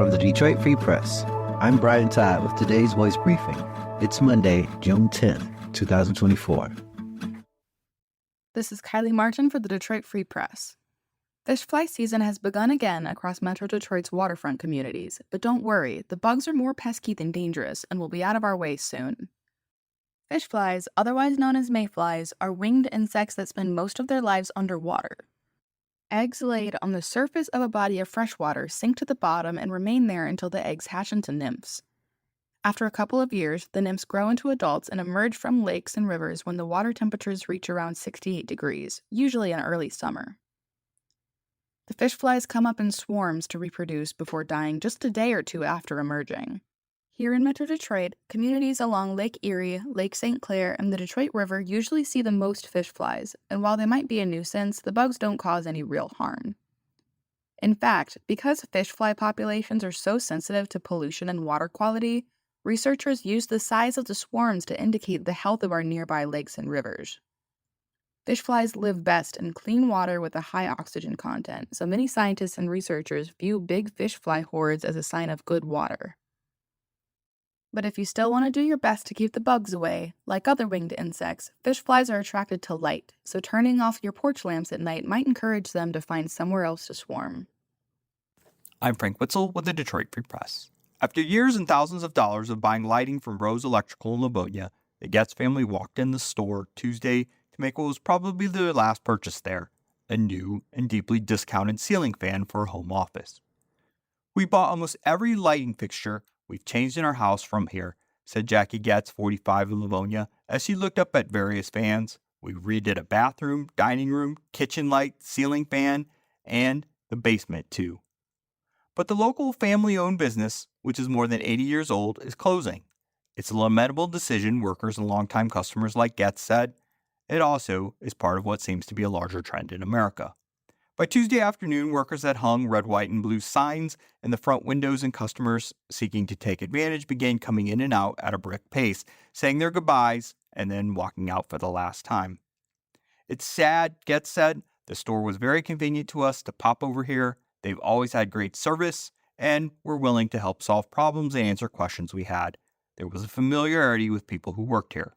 From the Detroit Free Press, I'm Brian Todd with today's Voice Briefing. It's Monday, June 10, 2024. This is Kylie Martin for the Detroit Free Press. Fish fly season has begun again across Metro Detroit's waterfront communities, but don't worry, the bugs are more pesky than dangerous and will be out of our way soon. Fish flies, otherwise known as mayflies, are winged insects that spend most of their lives underwater. Eggs laid on the surface of a body of fresh water sink to the bottom and remain there until the eggs hatch into nymphs. After a couple of years, the nymphs grow into adults and emerge from lakes and rivers when the water temperatures reach around 68 degrees, usually in early summer. The fish flies come up in swarms to reproduce before dying just a day or two after emerging. Here in Metro Detroit, communities along Lake Erie, Lake St. Clair, and the Detroit River usually see the most fish flies, and while they might be a nuisance, the bugs don't cause any real harm. In fact, because fish fly populations are so sensitive to pollution and water quality, researchers use the size of the swarms to indicate the health of our nearby lakes and rivers. Fish flies live best in clean water with a high oxygen content, so many scientists and researchers view big fish fly hordes as a sign of good water. But if you still want to do your best to keep the bugs away, like other winged insects, fish flies are attracted to light, so turning off your porch lamps at night might encourage them to find somewhere else to swarm. I'm Frank Witzel with the Detroit Free Press. After years and thousands of dollars of buying lighting from Rose Electrical in Livonia, the Getz family walked in the store Tuesday to make what was probably their last purchase there, a new and deeply discounted ceiling fan for a home office. "We bought almost every lighting fixture we've changed in our house from here," said Jackie Getz, 45, of Livonia, as she looked up at various fans. "We redid a bathroom, dining room, kitchen light, ceiling fan, and the basement too." But the local family-owned business, which is more than 80 years old, is closing. It's a lamentable decision, workers and longtime customers like Getz said. It also is part of what seems to be a larger trend in America. By Tuesday afternoon, workers had hung red, white, and blue signs in the front windows, and customers seeking to take advantage began coming in and out at a brisk pace, saying their goodbyes and then walking out for the last time. "It's sad," Getz said. "The store was very convenient to us to pop over here. They've always had great service, and were willing to help solve problems and answer questions we had. There was a familiarity with people who worked here."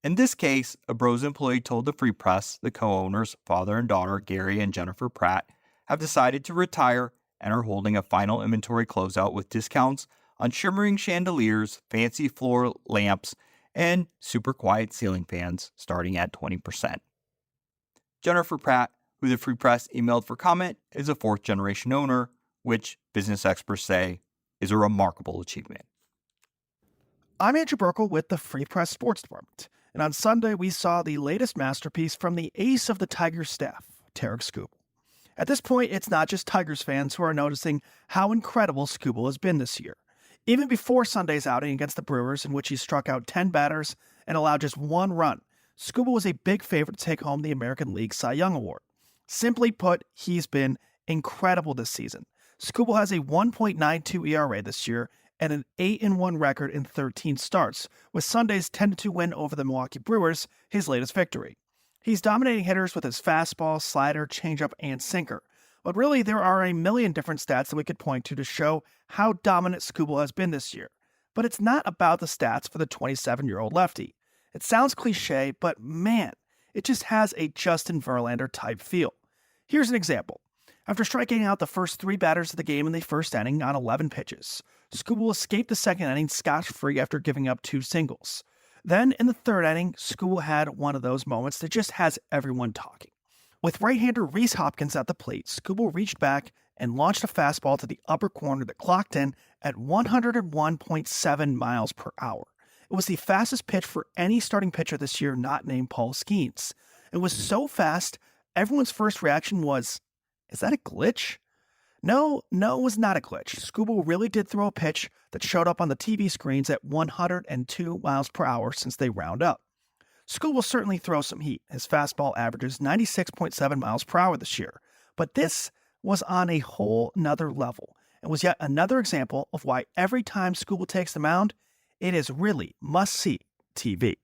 In this case, a Bros employee told the Free Press the co-owners, father and daughter, Gary and Jennifer Pratt, have decided to retire and are holding a final inventory closeout with discounts on shimmering chandeliers, fancy floor lamps, and super quiet ceiling fans starting at 20%. Jennifer Pratt, who the Free Press emailed for comment, is a fourth-generation owner, which business experts say is a remarkable achievement. I'm Andrew Burkle with the Free Press Sports Department, and on Sunday we saw the latest masterpiece from the ace of the Tigers staff, Tarik Skubal. At this point, it's not just Tigers fans who are noticing how incredible Skubal has been this year. Even before Sunday's outing against the Brewers, in which he struck out 10 batters and allowed just one run, Skubal was a big favorite to take home the American League Cy Young Award. Simply put, he's been incredible this season. Skubal has a 1.92 ERA this year and an 8-1 record in 13 starts, with Sunday's 10-2 win over the Milwaukee Brewers his latest victory. He's dominating hitters with his fastball, slider, changeup, and sinker. But really, there are a million different stats that we could point to show how dominant Skubal has been this year. But it's not about the stats for the 27-year-old lefty. It sounds cliche, but man, it just has a Justin Verlander-type feel. Here's an example. After striking out the first 3 batters of the game in the first inning on 11 pitches, Skubal escaped the second inning scotch-free after giving up 2 singles. Then, in the third inning, Skubal had one of those moments that just has everyone talking. With right-hander Rhys Hopkins at the plate, Skubal reached back and launched a fastball to the upper corner that clocked in at 101.7 miles per hour. It was the fastest pitch for any starting pitcher this year not named Paul Skeens. It was so fast, everyone's first reaction was, is that a glitch? No, it was not a glitch. Skubal really did throw a pitch that showed up on the TV screens at 102 miles per hour since they round up. Skubal will certainly throw some heat. His fastball averages 96.7 miles per hour this year. But this was on a whole nother level and was yet another example of why every time Skubal takes the mound, it is really must-see TV.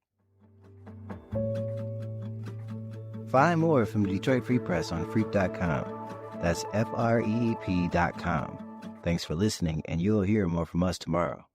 Find more from the Detroit Free Press on freep.com. That's freep.com. Thanks for listening, and you'll hear more from us tomorrow.